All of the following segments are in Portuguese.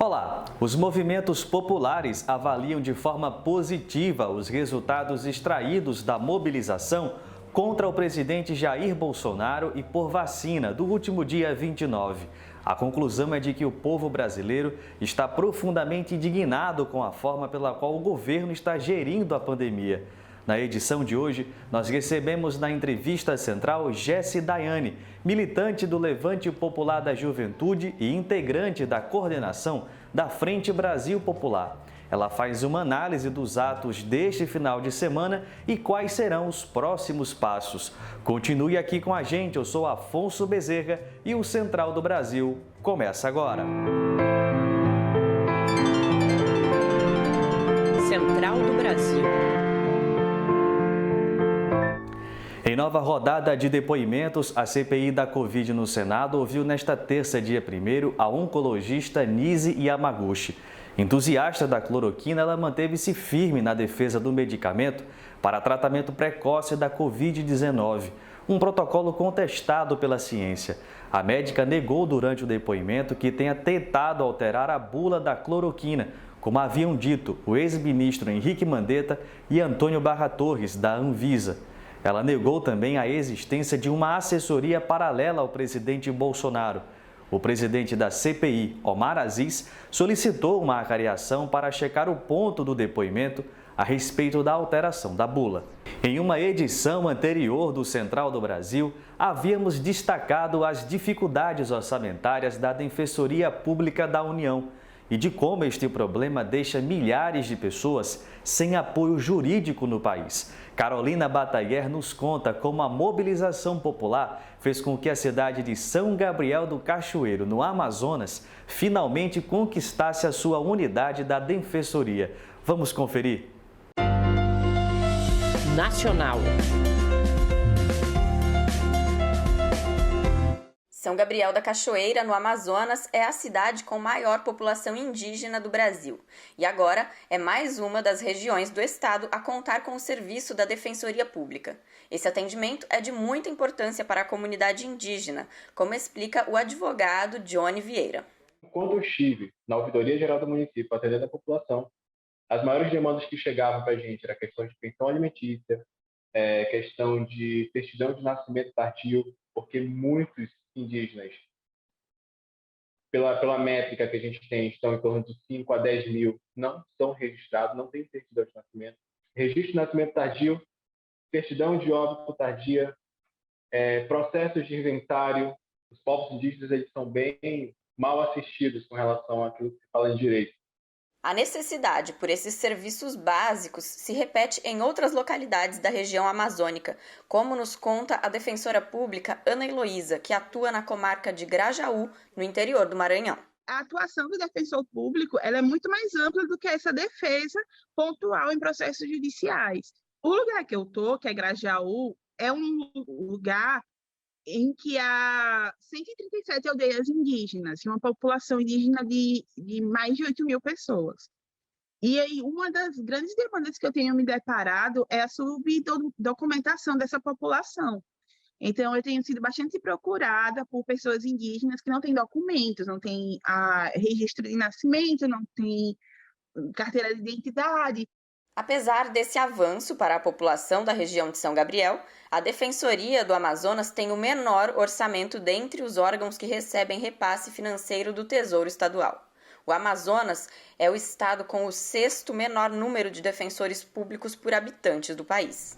Olá! Os movimentos populares avaliam de forma positiva os resultados extraídos da mobilização contra o presidente Jair Bolsonaro e por vacina do último dia 29. A conclusão é de que o povo brasileiro está profundamente indignado com a forma pela qual o governo está gerindo a pandemia. Na edição de hoje, nós recebemos na entrevista central Jessi Daiane, militante do Levante Popular da Juventude e integrante da coordenação da Frente Brasil Popular. Ela faz uma análise dos atos deste final de semana e quais serão os próximos passos. Continue aqui com a gente, eu sou Afonso Bezerra e o Central do Brasil começa agora. Central do Brasil. Em nova rodada de depoimentos, a CPI da Covid no Senado ouviu nesta terça, dia 1º, a oncologista Nise Yamaguchi. Entusiasta da cloroquina, ela manteve-se firme na defesa do medicamento para tratamento precoce da Covid-19, um protocolo contestado pela ciência. A médica negou durante o depoimento que tenha tentado alterar a bula da cloroquina, como haviam dito o ex-ministro Henrique Mandetta e Antônio Barra Torres, da Anvisa. Ela negou também a existência de uma assessoria paralela ao presidente Bolsonaro. O presidente da CPI, Omar Aziz, solicitou uma acariação para checar o ponto do depoimento a respeito da alteração da bula. Em uma edição anterior do Central do Brasil, havíamos destacado as dificuldades orçamentárias da Defensoria Pública da União e de como este problema deixa milhares de pessoas sem apoio jurídico no país. Carolina Bataguer nos conta como a mobilização popular fez com que a cidade de São Gabriel do Cachoeiro, no Amazonas, finalmente conquistasse a sua unidade da Defensoria. Vamos conferir? Nacional. São Gabriel da Cachoeira, no Amazonas, é a cidade com maior população indígena do Brasil. E agora é mais uma das regiões do estado a contar com o serviço da Defensoria Pública. Esse atendimento é de muita importância para a comunidade indígena, como explica o advogado Johnny Vieira. Quando eu estive na Ouvidoria Geral do município atendendo a população, as maiores demandas que chegavam para a gente era questão de pensão alimentícia, questão de certidão de nascimento tardio, porque muitos indígenas, pela métrica que a gente tem, estão em torno de 5 a 10 mil, não são registrados, não têm certidão de nascimento. Registro de nascimento tardio, certidão de óbito tardia, processos de inventário. Os povos indígenas eles são bem mal assistidos com relação àquilo que se fala em direito. A necessidade por esses serviços básicos se repete em outras localidades da região amazônica, como nos conta a defensora pública Ana Heloísa, que atua na comarca de Grajaú, no interior do Maranhão. A atuação do defensor público ela é muito mais ampla do que essa defesa pontual em processos judiciais. O lugar que eu estou, que é Grajaú, é um lugar em que há 137 aldeias indígenas, uma população indígena de mais de 8 mil pessoas. E aí, uma das grandes demandas que eu tenho me deparado é a subdocumentação dessa população. Então, eu tenho sido bastante procurada por pessoas indígenas que não têm documentos, não têm registro de nascimento, não têm carteira de identidade. Apesar desse avanço para a população da região de São Gabriel, a Defensoria do Amazonas tem o menor orçamento dentre os órgãos que recebem repasse financeiro do Tesouro Estadual. O Amazonas é o estado com o 6º menor número de defensores públicos por habitantes do país.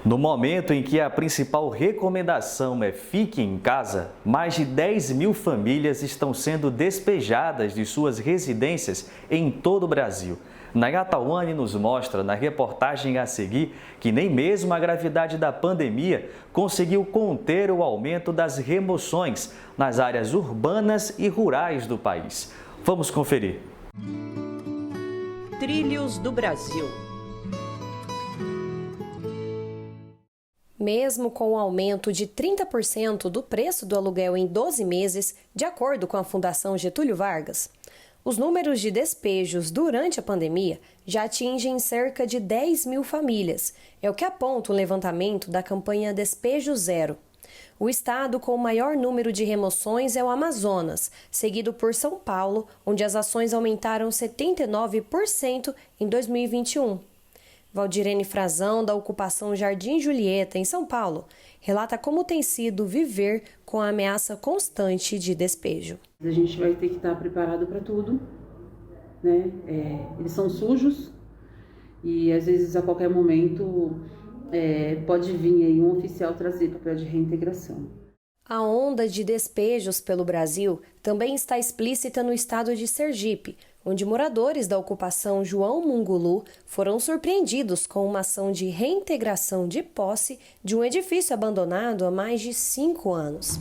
No momento em que a principal recomendação é fique em casa, mais de 10 mil famílias estão sendo despejadas de suas residências em todo o Brasil. Nayatawane nos mostra na reportagem a seguir que nem mesmo a gravidade da pandemia conseguiu conter o aumento das remoções nas áreas urbanas e rurais do país. Vamos conferir. Trilhos do Brasil. Mesmo com o aumento de 30% do preço do aluguel em 12 meses, de acordo com a Fundação Getúlio Vargas, os números de despejos durante a pandemia já atingem cerca de 10 mil famílias. É o que aponta o levantamento da campanha Despejo Zero. O estado com o maior número de remoções é o Amazonas, seguido por São Paulo, onde as ações aumentaram 79% em 2021. Valdirene Frazão, da ocupação Jardim Julieta, em São Paulo, relata como tem sido viver com a ameaça constante de despejo. A gente vai ter que estar preparado para tudo, né? Eles são sujos e às vezes a qualquer momento pode vir aí um oficial trazer papel de reintegração. A onda de despejos pelo Brasil também está explícita no estado de Sergipe, onde moradores da ocupação João Mungulu foram surpreendidos com uma ação de reintegração de posse de um edifício abandonado há mais de 5 anos.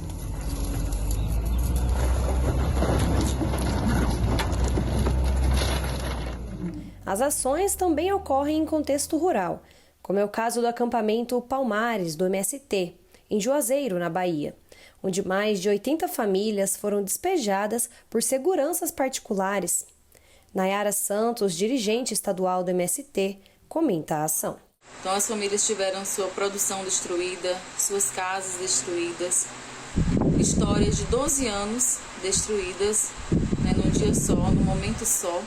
As ações também ocorrem em contexto rural, como é o caso do acampamento Palmares, do MST, em Juazeiro, na Bahia, onde mais de 80 famílias foram despejadas por seguranças particulares. Nayara Santos, dirigente estadual do MST, comenta a ação. Então as famílias tiveram sua produção destruída, suas casas destruídas, histórias de 12 anos destruídas, num dia só, num momento só.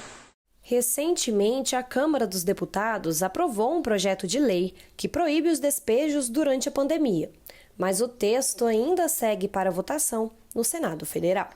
Recentemente, a Câmara dos Deputados aprovou um projeto de lei que proíbe os despejos durante a pandemia, mas o texto ainda segue para votação no Senado Federal.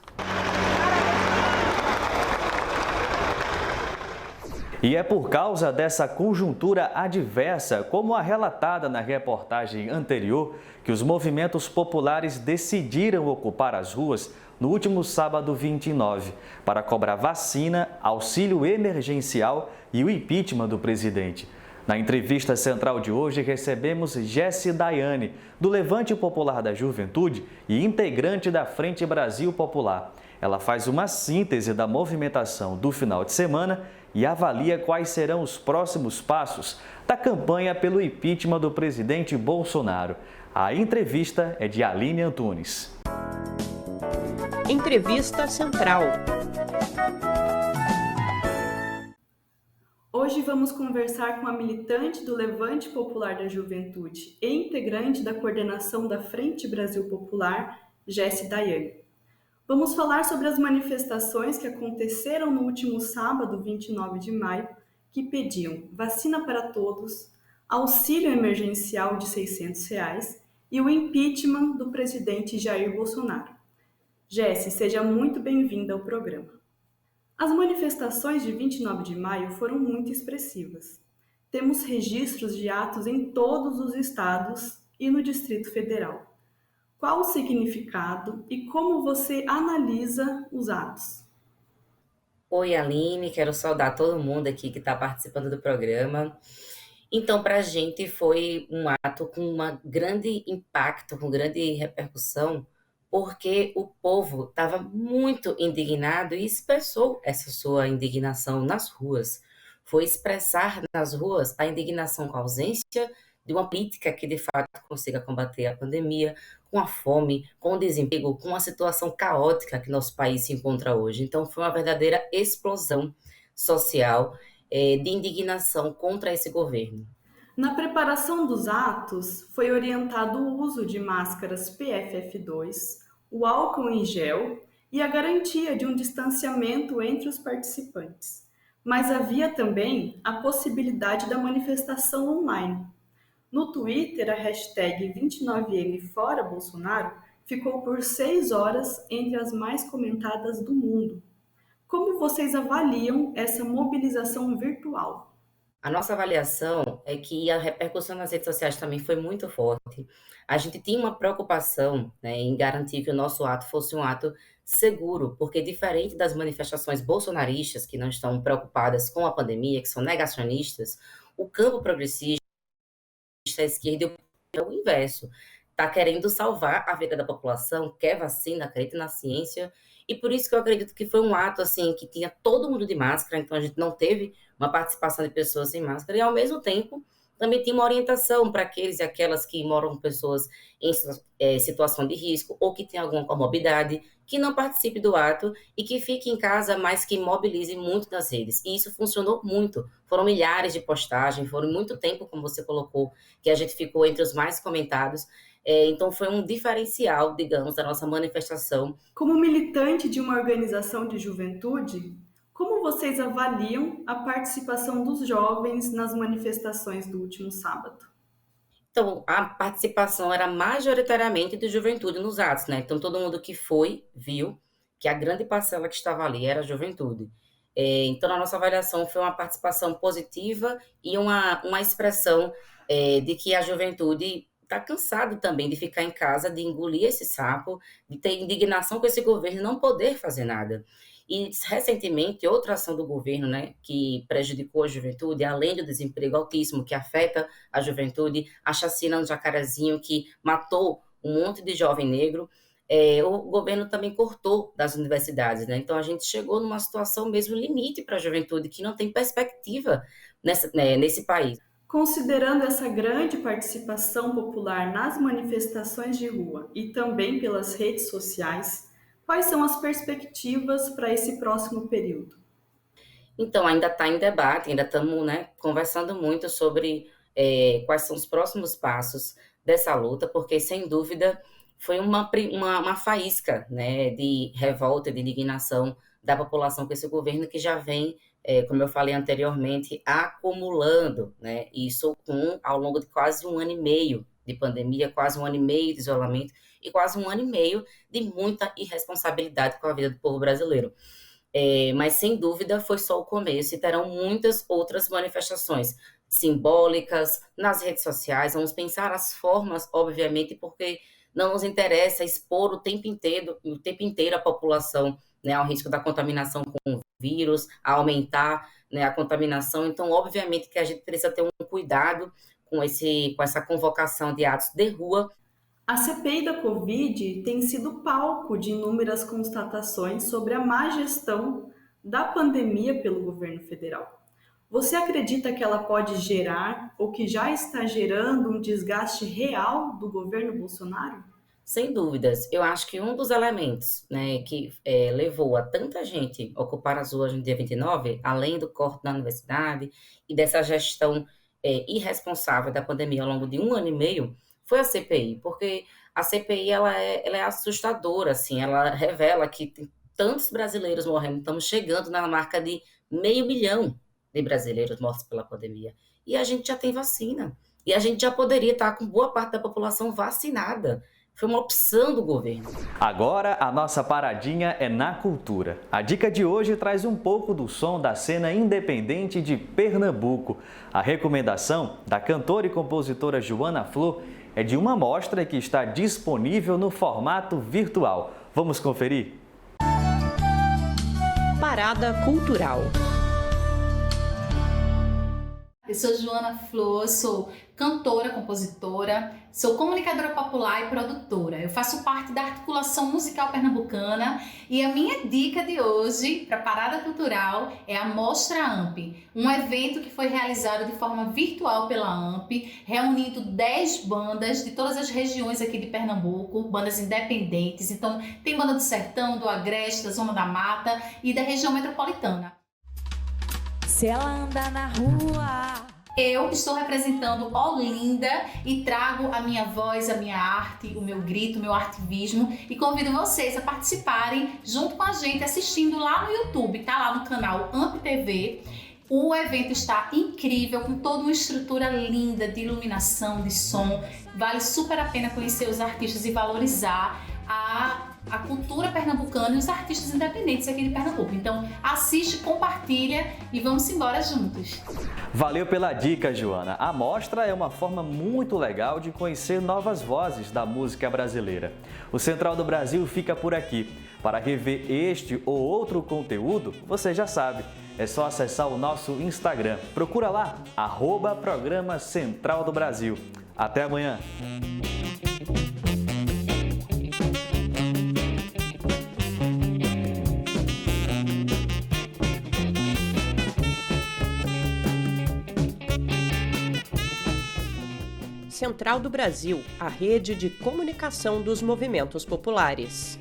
E é por causa dessa conjuntura adversa, como a relatada na reportagem anterior, que os movimentos populares decidiram ocupar as ruas no último sábado 29, para cobrar vacina, auxílio emergencial e o impeachment do presidente. Na entrevista central de hoje, recebemos Jessi Daiane, do Levante Popular da Juventude e integrante da Frente Brasil Popular. Ela faz uma síntese da movimentação do final de semana e avalia quais serão os próximos passos da campanha pelo impeachment do presidente Bolsonaro. A entrevista é de Aline Antunes. Entrevista Central. Hoje vamos conversar com a militante do Levante Popular da Juventude e integrante da coordenação da Frente Brasil Popular, Jessi Daiane. Vamos falar sobre as manifestações que aconteceram no último sábado, 29 de maio, que pediam vacina para todos, auxílio emergencial de R$ 600 e o impeachment do presidente Jair Bolsonaro. Jessi, seja muito bem-vinda ao programa. As manifestações de 29 de maio foram muito expressivas. Temos registros de atos em todos os estados e no Distrito Federal. Qual o significado e como você analisa os atos? Oi, Aline, quero saudar todo mundo aqui que está participando do programa. Então, para a gente foi um ato com um grande impacto, com grande repercussão, porque o povo estava muito indignado e expressou essa sua indignação nas ruas. Foi expressar nas ruas a indignação com a ausência de uma política que, de fato, consiga combater a pandemia, com a fome, com o desemprego, com a situação caótica que nosso país se encontra hoje. Então, foi uma verdadeira explosão social de indignação contra esse governo. Na preparação dos atos, foi orientado o uso de máscaras PFF2, o álcool em gel e a garantia de um distanciamento entre os participantes. Mas havia também a possibilidade da manifestação online. No Twitter, a hashtag 29MForaBolsonaro ficou por 6 horas entre as mais comentadas do mundo. Como vocês avaliam essa mobilização virtual? A nossa avaliação é que a repercussão nas redes sociais também foi muito forte. A gente tinha uma preocupação, em garantir que o nosso ato fosse um ato seguro, porque diferente das manifestações bolsonaristas, que não estão preocupadas com a pandemia, que são negacionistas, o campo progressista, a esquerda, é o inverso. Está querendo salvar a vida da população, quer vacina, acredita na ciência, e por isso que eu acredito que foi um ato assim que tinha todo mundo de máscara, então a gente não teve uma participação de pessoas sem máscara, e ao mesmo tempo também tinha uma orientação para aqueles e aquelas que moram com pessoas em situação de risco ou que têm alguma comorbidade, que não participe do ato e que fique em casa, mas que mobilize muito nas redes. E isso funcionou muito. Foram milhares de postagens, foram muito tempo, como você colocou, que a gente ficou entre os mais comentados. Então foi um diferencial, digamos, da nossa manifestação. Como militante de uma organização de juventude, como vocês avaliam a participação dos jovens nas manifestações do último sábado? Então, a participação era majoritariamente de juventude nos atos, né? Então, todo mundo que foi, viu que a grande parcela que estava ali era a juventude. Então, na nossa avaliação, foi uma participação positiva e uma expressão de que a juventude está cansada também de ficar em casa, de engolir esse sapo, de ter indignação com esse governo e não poder fazer nada. E, recentemente, outra ação do governo, né, que prejudicou a juventude, além do desemprego altíssimo que afeta a juventude, a chacina no Jacarezinho, que matou um monte de jovem negro, o governo também cortou das universidades, né? Então, a gente chegou numa situação mesmo limite para a juventude, que não tem perspectiva nesse país. Considerando essa grande participação popular nas manifestações de rua e também pelas redes sociais, quais são as perspectivas para esse próximo período? Então, ainda está em debate, ainda estamos, né, conversando muito sobre quais são os próximos passos dessa luta, porque, sem dúvida, foi uma faísca, né, de revolta, de indignação da população com esse governo que já vem, como eu falei anteriormente, acumulando, né, isso ao longo de quase 1 ano e meio de pandemia, quase 1 ano e meio de isolamento, e quase 1 ano e meio de muita irresponsabilidade com a vida do povo brasileiro. Mas, sem dúvida, foi só o começo e terão muitas outras manifestações simbólicas nas redes sociais. Vamos pensar as formas, obviamente, porque não nos interessa expor o tempo inteiro a população, né, ao risco da contaminação com o vírus, a aumentar, né, a contaminação. Então, obviamente, que a gente precisa ter um cuidado com essa convocação de atos de rua. A CPI da Covid tem sido palco de inúmeras constatações sobre a má gestão da pandemia pelo governo federal. Você acredita que ela pode gerar, ou que já está gerando, um desgaste real do governo Bolsonaro? Sem dúvidas. Eu acho que um dos elementos, né, que levou a tanta gente a ocupar as ruas no dia 29, além do corte da universidade e dessa gestão irresponsável da pandemia ao longo de 1 ano e meio, foi a CPI, porque a CPI ela é assustadora, assim, ela revela que tem tantos brasileiros morrendo, estamos chegando na marca de 500 mil de brasileiros mortos pela pandemia, e a gente já tem vacina, e a gente já poderia estar com boa parte da população vacinada. Foi uma opção do governo. Agora a nossa paradinha é na cultura. A dica de hoje traz um pouco do som da cena independente de Pernambuco. A recomendação da cantora e compositora Joana Flor é de uma mostra que está disponível no formato virtual. Vamos conferir? Parada Cultural. Eu sou Joana Flor, sou cantora, compositora, sou comunicadora popular e produtora. Eu faço parte da articulação musical pernambucana e a minha dica de hoje para a Parada Cultural é a Mostra AMP, um evento que foi realizado de forma virtual pela AMP, reunindo 10 bandas de todas as regiões aqui de Pernambuco, bandas independentes. Então tem banda do Sertão, do Agreste, da Zona da Mata e da região metropolitana. Se ela anda na rua... Eu estou representando Olinda e trago a minha voz, a minha arte, o meu grito, o meu artivismo e convido vocês a participarem junto com a gente assistindo lá no YouTube, tá lá no canal AMP TV. O evento está incrível, com toda uma estrutura linda de iluminação, de som. Vale super a pena conhecer os artistas e valorizar a cultura pernambucana e os artistas independentes aqui de Pernambuco. Então assiste, compartilha e vamos embora juntos. Valeu pela dica, Joana. A mostra é uma forma muito legal de conhecer novas vozes da música brasileira. O Central do Brasil fica por aqui. Para rever este ou outro conteúdo, você já sabe, é só acessar o nosso Instagram. Procura lá, @Programa Central do Brasil. Até amanhã! Central do Brasil, a rede de comunicação dos movimentos populares.